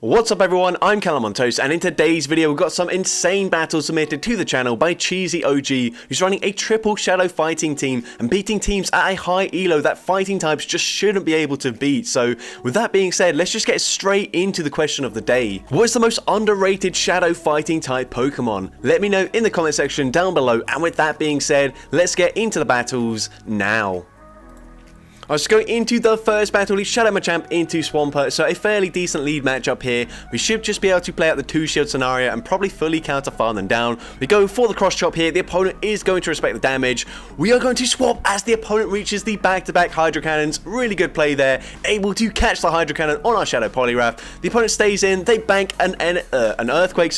What's up everyone, I'm CallumOnToast, and in today's video we've got some insane battles submitted to the channel by Cheesy OG, who's running a triple shadow fighting team and beating teams at a high elo that fighting types just shouldn't be able to beat. So with that being said, let's just get straight into the question of the day. What is the most underrated shadow fighting type Pokemon? Let me know in the comment section down below, and with that being said, let's get into the battles now. Let's go into the first battle, Shadow Machamp into Swampert, so a fairly decent lead matchup here. We should just be able to play out the 2-shield scenario and probably fully counter farm them down. We go for the cross chop here, the opponent is going to respect the damage. We are going to swap as the opponent reaches the back-to-back Hydro Cannons. Really good play there, able to catch the Hydro Cannon on our Shadow Poliwrath. The opponent stays in, they bank an Earthquake,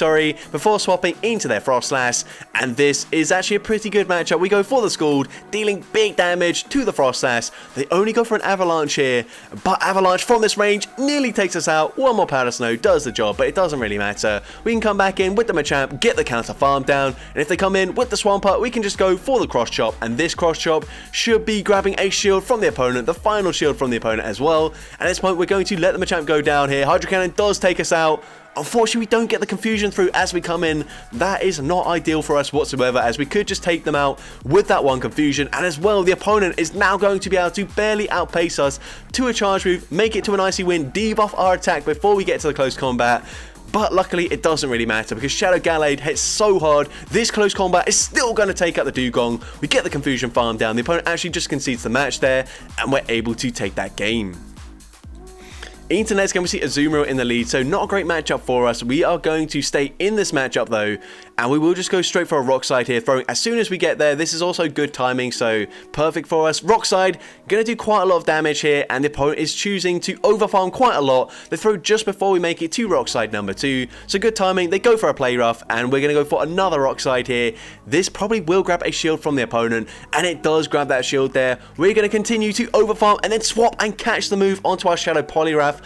before swapping into their Frostlass, and this is actually a pretty good matchup. We go for the Scald, dealing big damage to the Frostlass. They only go for an Avalanche here, but Avalanche from this range nearly takes us out. One more Powder Snow does the job, but it doesn't really matter. We can come back in with the Machamp, get the counter farm down, and if they come in with the Swampert, we can just go for the cross chop, and this cross chop should be grabbing a shield from the opponent, the final shield from the opponent as well. And at this point, we're going to let the Machamp go down here. Hydro Cannon does take us out. Unfortunately, we don't get the confusion through as we come in. That is not ideal for us whatsoever, as we could just take them out with that one confusion. And as well, the opponent is now going to be able to barely outpace us to a charge move, make it to an icy win, debuff our attack before we get to the close combat. But luckily, it doesn't really matter because Shadow Gallade hits so hard, this close combat is still going to take out the Dugong. We get the confusion farm down. The opponent actually just concedes the match there, and we're able to take that game. Into next game, we see Azumarill in the lead, so not a great matchup for us. We are going to stay in this matchup though, and we will just go straight for a Rock Slide here, throwing as soon as we get there. This is also good timing, so perfect for us. Rock Slide, going to do quite a lot of damage here, and the opponent is choosing to overfarm quite a lot. They throw just before we make it to Rock Slide number 2, so good timing. They go for a Play Rough, and we're going to go for another Rock Slide here. This probably will grab a shield from the opponent, and it does grab that shield there. We're going to continue to overfarm and then swap and catch the move onto our Shadow Poliwrath.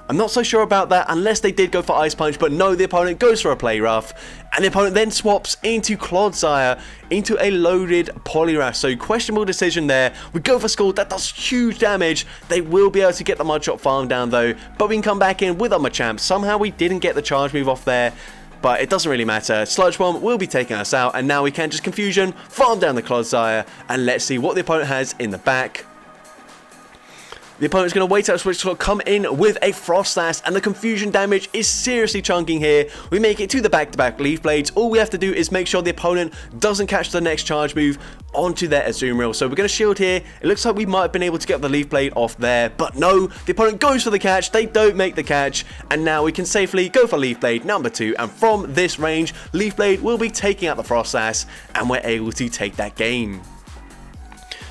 I'm not so sure about that unless they did go for Ice Punch, but no, the opponent goes for a Play Rough, and the opponent then swaps into Clodsire into a loaded Poliwrath, so questionable decision there. We go for Scald, that does huge damage. They will be able to get the Mudshot farm down though, but we can come back in with our Machamp. Somehow we didn't get the charge move off there, but it doesn't really matter. Sludge Bomb will be taking us out, and now we can just Confusion, farm down the Clodsire, and let's see what the opponent has in the back. The opponent's going to wait out a switch slot, come in with a Frostlass, and the confusion damage is seriously chunking here. We make it to the back-to-back Leaf Blades. All we have to do is make sure the opponent doesn't catch the next charge move onto their Azumarill. So we're going to shield here. It looks like we might have been able to get the Leaf Blade off there, but no, the opponent goes for the catch. They don't make the catch, and now we can safely go for Leaf Blade number 2, and from this range, Leaf Blade will be taking out the Frostlass, and we're able to take that game.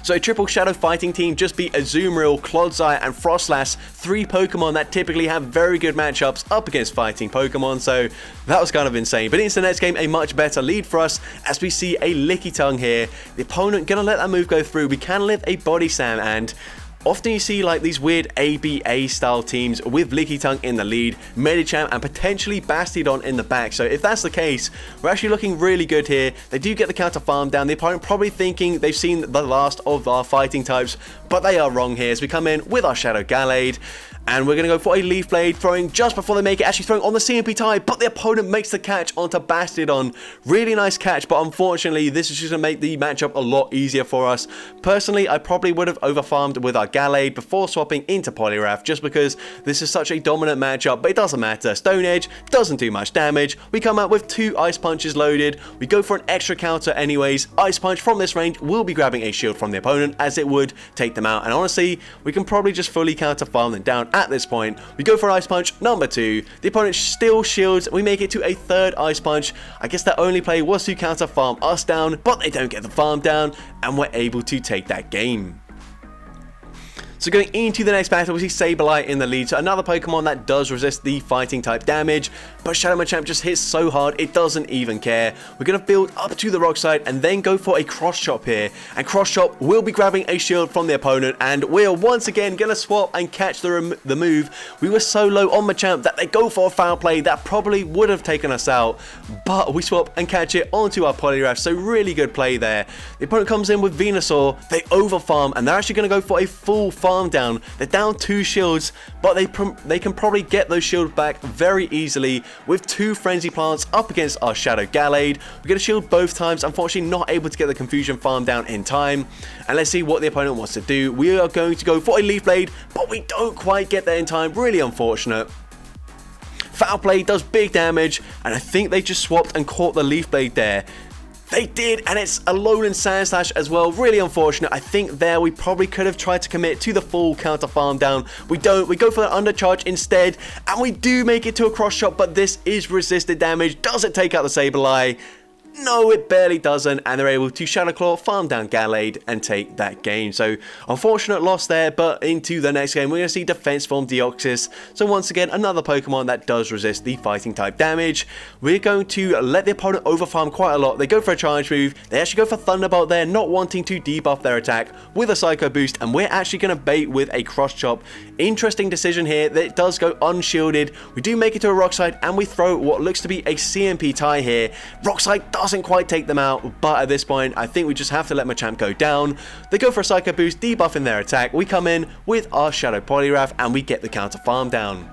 So a triple shadow fighting team just beat Azumarill, Clodsire, and Frostlass, 3 Pokemon that typically have very good matchups up against fighting Pokemon, so that was kind of insane. But into the next game, a much better lead for us as we see a Lickitung here. The opponent gonna let that move go through. We can live a Body Slam, and often you see like these weird ABA style teams with Lickitung in the lead, Medicham and potentially Bastiodon in the back. So if that's the case, we're actually looking really good here. They do get the counter farm down. The opponent probably thinking they've seen the last of our fighting types, but they are wrong here as we come in with our Shadow Gallade. And we're going to go for a Leaf Blade, throwing just before they make it, actually throwing on the CMP tie, but the opponent makes the catch onto Bastiodon. Really nice catch, but unfortunately, this is just going to make the matchup a lot easier for us. Personally, I probably would have overfarmed with our Gallade before swapping into Poliwrath, just because this is such a dominant matchup, but it doesn't matter. Stone Edge doesn't do much damage. We come out with 2 Ice Punches loaded. We go for an extra counter anyways. Ice Punch from this range will be grabbing a shield from the opponent, as it would take them out. And honestly, we can probably just fully counter farm them down at this point. We go for Ice Punch number 2. The opponent still shields. We make it to a 3rd Ice Punch. I guess their only play was to counter farm us down, but they don't get the farm down, and we're able to take that game. So going into the next battle, we see Sableye in the lead. So another Pokemon that does resist the fighting type damage, but Shadow Machamp just hits so hard, it doesn't even care. We're going to build up to the Rock Slide and then go for a Cross Chop here. And Cross Chop will be grabbing a shield from the opponent, and we're once again going to swap and catch the move. We were so low on Machamp that they go for a foul play that probably would have taken us out, but we swap and catch it onto our Poliwrath, so really good play there. The opponent comes in with Venusaur, they overfarm, and they're actually going to go for a full farm farm down. They're down 2 shields, but they can probably get those shields back very easily with 2 frenzy plants up against our Shadow Gallade. We get a shield both times, unfortunately not able to get the confusion farm down in time. And let's see what the opponent wants to do. We are going to go for a Leaf Blade, but we don't quite get there in time. Really unfortunate. Foul Play does big damage, and I think they just swapped and caught the Leaf Blade there. They did, and it's a Lowland Sand Slash as well. Really unfortunate. I think there we probably could have tried to commit to the full counter farm down. We don't. We go for the undercharge instead, and we do make it to a cross shot, but this is resisted damage. Does it take out the Sableye? No, it barely doesn't, and they're able to Shadow Claw, farm down Gallade, and take that game. So, unfortunate loss there, but into the next game, we're going to see Defense Form Deoxys. So, once again, another Pokemon that does resist the fighting type damage. We're going to let the opponent overfarm quite a lot. They go for a charge move. They actually go for Thunderbolt there, not wanting to debuff their attack with a Psycho Boost, and we're actually going to bait with a Cross Chop. Interesting decision here that it does go unshielded. We do make it to a Rock Slide, and we throw what looks to be a CMP tie here. Rock Slide doesn't quite take them out, but at this point I think we just have to let Machamp go down. They go for a Psycho Boost, debuffing their attack. We come in with our Shadow Poliwrath, and we get the counter farm down.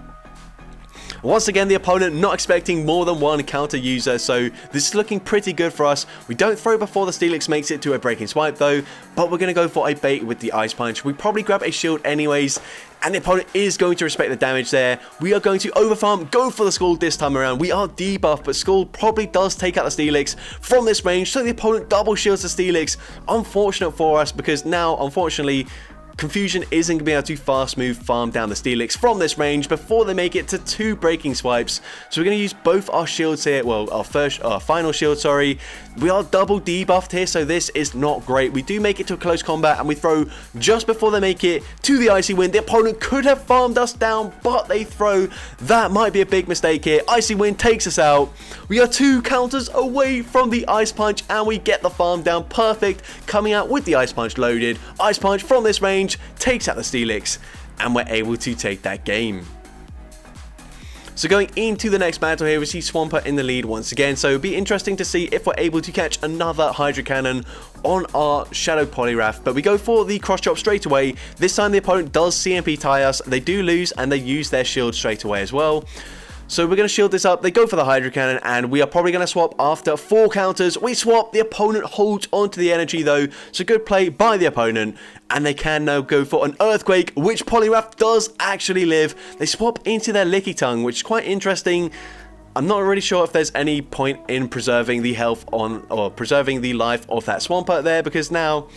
Once again, the opponent not expecting more than one counter user, so this is looking pretty good for us. We don't throw before the Steelix makes it to a Breaking Swipe though, but we're going to go for a bait with the Ice Punch. We probably grab a shield anyways, and the opponent is going to respect the damage there. We are going to overfarm, go for the Scald this time around. We are debuffed, but Scald probably does take out the Steelix from this range, so the opponent double shields the Steelix. Unfortunate for us, because now, unfortunately, Confusion isn't going to be able to fast move farm down the Steelix from this range before they make it to 2 Breaking Swipes. So we're going to use both our shields here, well, our final shield, sorry. We are double debuffed here, so this is not great. We do make it to a close combat, and we throw just before they make it to the Icy Wind. The opponent could have farmed us down, but they throw. That might be a big mistake here. Icy Wind takes us out. We are 2 counters away from the Ice Punch, and we get the farm down perfect, coming out with the Ice Punch loaded. Ice Punch from this range takes out the Steelix, and we're able to take that game. So going into the next battle here, we see Swampert in the lead once again, so it'll be interesting to see if we're able to catch another Hydro Cannon on our Shadow Poliwrath, but we go for the Cross Chop straight away. This time the opponent does CMP tie us, they do lose, and they use their shield straight away as well. So we're going to shield this up, they go for the Hydro Cannon, and we are probably going to swap after 4 counters. We swap, the opponent holds onto the energy though, so good play by the opponent, and they can now go for an Earthquake, which Poliwrath does actually live. They swap into their Licky Tongue, which is quite interesting. I'm not really sure if there's any point in preserving the health on, or preserving the life of that Swampert there, because now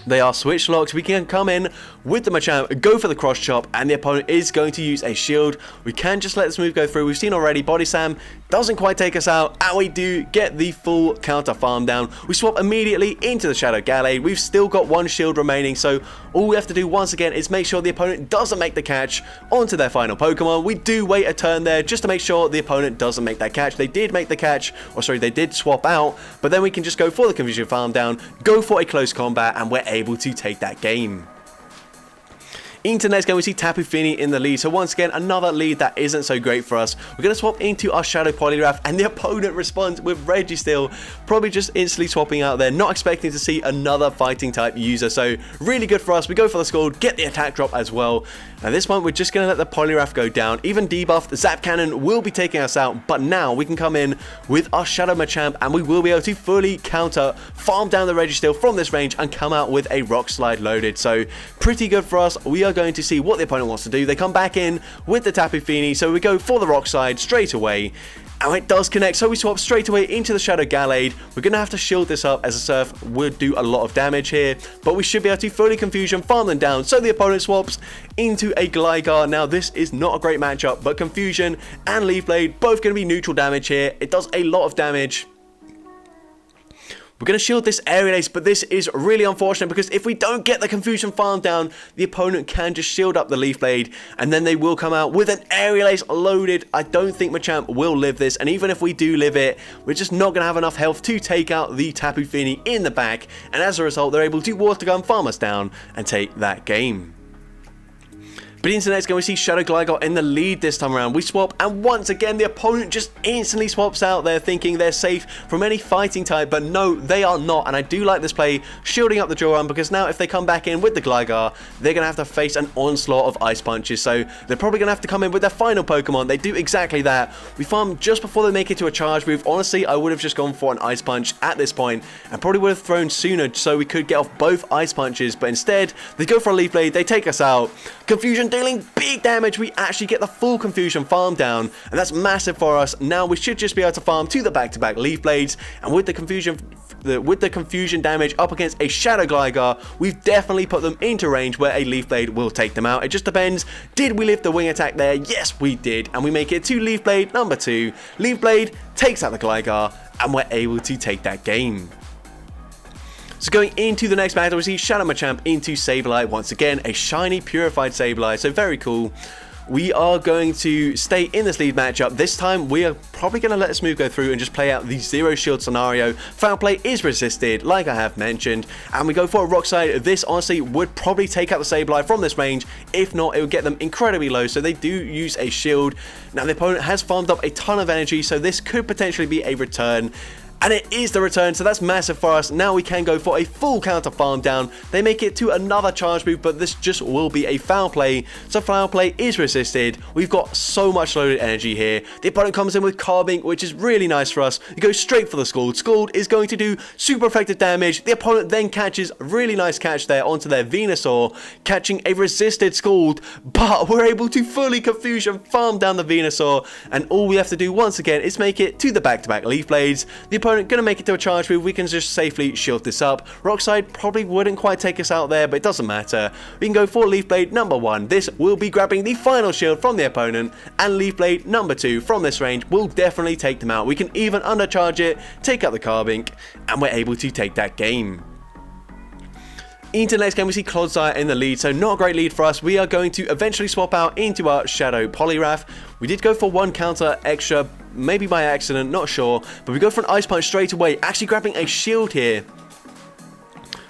they are switch locked. We can come in with the Machamp, go for the Cross Chop, and the opponent is going to use a shield. We can just let this move go through. We've seen already, Body Slam doesn't quite take us out, and we do get the full counter farm down. We swap immediately into the Shadow Gallade. We've still got 1 shield remaining, so all we have to do once again is make sure the opponent doesn't make the catch onto their final Pokemon. We do wait a turn there just to make sure the opponent doesn't make that catch. They did make the catch, or sorry, they did swap out, but then we can just go for the Confusion farm down, go for a close combat, and we're able to take that game. Into the next game, we see Tapu Fini in the lead. So once again, another lead that isn't so great for us. We're going to swap into our Shadow Poliwrath, and the opponent responds with Registeel, probably just instantly swapping out there, not expecting to see another fighting type user. So really good for us. We go for the Scald, get the attack drop as well. At this point, we're just going to let the Poliwrath go down. Even debuffed, Zap Cannon will be taking us out, but now we can come in with our Shadow Machamp, and we will be able to fully counter, farm down the Registeel from this range, and come out with a Rock Slide loaded. So pretty good for us. We are going to see what the opponent wants to do. They come back in with the Tapu Fini, so we go for the Rock Slide straight away, and it does connect, so we swap straight away into the Shadow Gallade. We're going to have to shield this up, as a Surf would do a lot of damage here, but we should be able to fully Confusion, farm them down, so the opponent swaps into a Gligar. Now this is not a great matchup, but Confusion and Leaf Blade both going to be neutral damage here. It does a lot of damage. We're going to shield this Aerial Ace, but this is really unfortunate because if we don't get the Confusion farm down, the opponent can just shield up the Leaf Blade, and then they will come out with an Aerial Ace loaded. I don't think Machamp will live this, and even if we do live it, we're just not going to have enough health to take out the Tapu Fini in the back, and as a result, they're able to Water Gun, farm us down, and take that game. But into the next game, we see Shadow Gligar in the lead this time around. We swap, and once again, the opponent just instantly swaps out there, thinking they're safe from any fighting type, but no, they are not. And I do like this play, shielding up the drill run, because now if they come back in with the Gligar, they're going to have to face an onslaught of Ice Punches, so they're probably going to have to come in with their final Pokemon. They do exactly that. We farm just before they make it to a charge move. Honestly, I would have just gone for an Ice Punch at this point, and probably would have thrown sooner so we could get off both Ice Punches, but instead, they go for a Leaf Blade, they take us out. Confusion dealing big damage. We actually get the full Confusion farm down, and that's massive for us. Now we should just be able to farm to the back-to-back Leaf Blades, and with the Confusion damage up against a Shadow Gligar, we've definitely put them into range where a Leaf Blade will take them out. It just depends. Did we live the wing attack there? Yes, we did, and we make it to Leaf Blade number 2. Leaf Blade takes out the Gligar, and we're able to take that game. So going into the next battle, we see Shadow Machamp into Sableye. Once again, a shiny purified Sableye, so very cool. We are going to stay in this lead matchup. This time, we are probably going to let this move go through and just play out the zero shield scenario. Foul play is resisted, like I have mentioned, and we go for a Rock Slide. This honestly would probably take out the Sableye from this range. If not, it would get them incredibly low, so they do use a shield. Now, the opponent has farmed up a ton of energy, so this could potentially be a return. And it is the return, so that's massive for us. Now we can go for a full counter farm down. They make it to another charge move, but this just will be a foul play. So foul play is resisted. We've got so much loaded energy here. The opponent comes in with Carbink, which is really nice for us. We go straight for the Scald. Scald is going to do super effective damage. The opponent then catches a really nice catch there onto their Venusaur, catching a resisted Scald, but we're able to fully Confusion farm down the Venusaur, and all we have to do once again is make it to the back-to-back Leaf Blades. The opponent going to make it to a charge move. We can just safely shield this up. Rock Slide probably wouldn't quite take us out there, but it doesn't matter. We can go for Leaf Blade number 1. This will be grabbing the final shield from the opponent, and Leaf Blade number 2 from this range will definitely take them out. We can even undercharge it, take out the Carbink, and we're able to take that game. Into the next game, we see Clodsire in the lead, so not a great lead for us. We are going to eventually swap out into our Shadow Poliwrath. We did go for one counter extra, maybe by accident, not sure, but we go for an Ice Punch straight away, actually grabbing a shield here.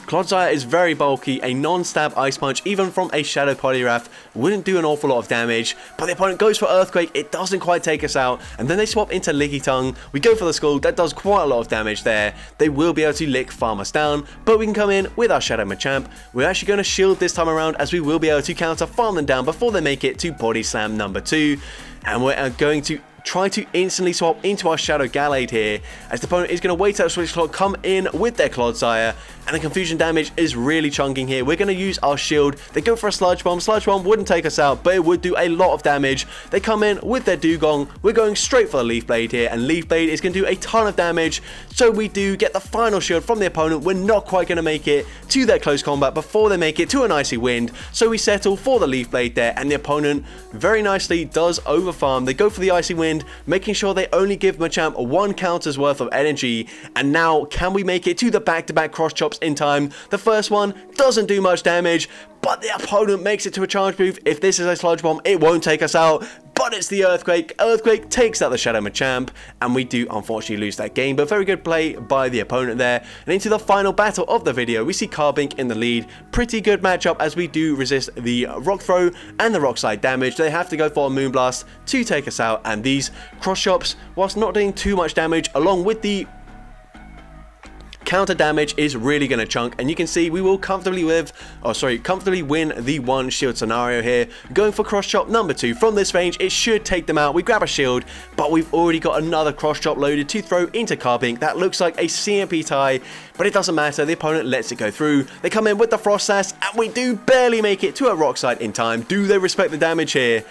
Clodsire is very bulky. A non-stab Ice Punch, even from a Shadow Poliwrath, wouldn't do an awful lot of damage, but the opponent goes for Earthquake. It doesn't quite take us out, and then they swap into Licky Tongue. We go for the Scald. That does quite a lot of damage there. They will be able to lick farm us down, but we can come in with our Shadow Machamp. We're actually going to shield this time around, as we will be able to counter farm them down before they make it to Body Slam number 2, and we're going to try to instantly swap into our Shadow Gallade here, as the opponent is going to wait out a switch clock, come in with their Clodsire, and the Confusion damage is really chunking here. We're going to use our shield. They go for a Sludge Bomb. Sludge Bomb wouldn't take us out, but it would do a lot of damage. They come in with their Dugong. We're going straight for the Leaf Blade here, and Leaf Blade is going to do a ton of damage, so we do get the final shield from the opponent. We're not quite going to make it to their close combat before they make it to an Icy Wind, so we settle for the Leaf Blade there, and the opponent very nicely does overfarm. They go for the Icy Wind, making sure they only give Machamp one counter's worth of energy, and now can we make it to the back-to-back cross chops in time? The first one doesn't do much damage, but the opponent makes it to a charge move. If this is a Sludge Bomb, it won't take us out, but it's the Earthquake. Earthquake takes out the Shadow Machamp, and we do unfortunately lose that game, but very good play by the opponent there. And into the final battle of the video, we see Carbink in the lead. Pretty good matchup, as we do resist the Rock Throw and the Rock Slide damage. They have to go for a Moonblast to take us out, and these cross chops, whilst not doing too much damage, along with the counter damage, is really going to chunk, and you can see we will comfortably win the one shield scenario here. Going for cross chop number 2 from this range, it should take them out. We grab a shield, but we've already got another cross chop loaded to throw into Carbink. That looks like a CMP tie, but it doesn't matter. The opponent lets it go through. They come in with the Frost Sash, and we do barely make it to a Rock Slide in time. Do they respect the damage here?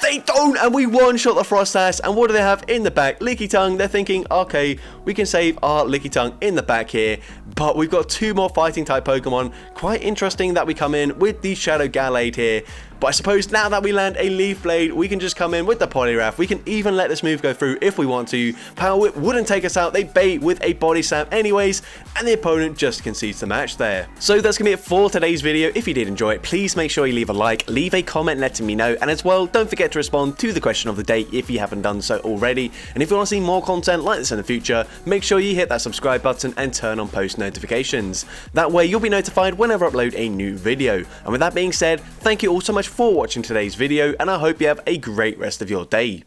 They don't, and we one-shot the Frost Sash, and what do they have in the back? Licky Tongue. They're thinking, okay, we can save our Licky Tongue in the back here, but we've got 2 more fighting-type Pokemon. Quite interesting that we come in with the Shadow Gallade here, but I suppose now that we land a Leaf Blade, we can just come in with the Poliwrath. We can even let this move go through if we want to. Power Whip wouldn't take us out. They bait with a Body Slam anyways, and the opponent just concedes the match there. So that's going to be it for today's video. If you did enjoy it, please make sure you leave a like, leave a comment letting me know, and as well, don't forget to respond to the question of the day if you haven't done so already. And if you want to see more content like this in the future, make sure you hit that subscribe button and turn on post notifications. That way you'll be notified whenever I upload a new video. And with that being said, thank you all so much for for watching today's video, and I hope you have a great rest of your day.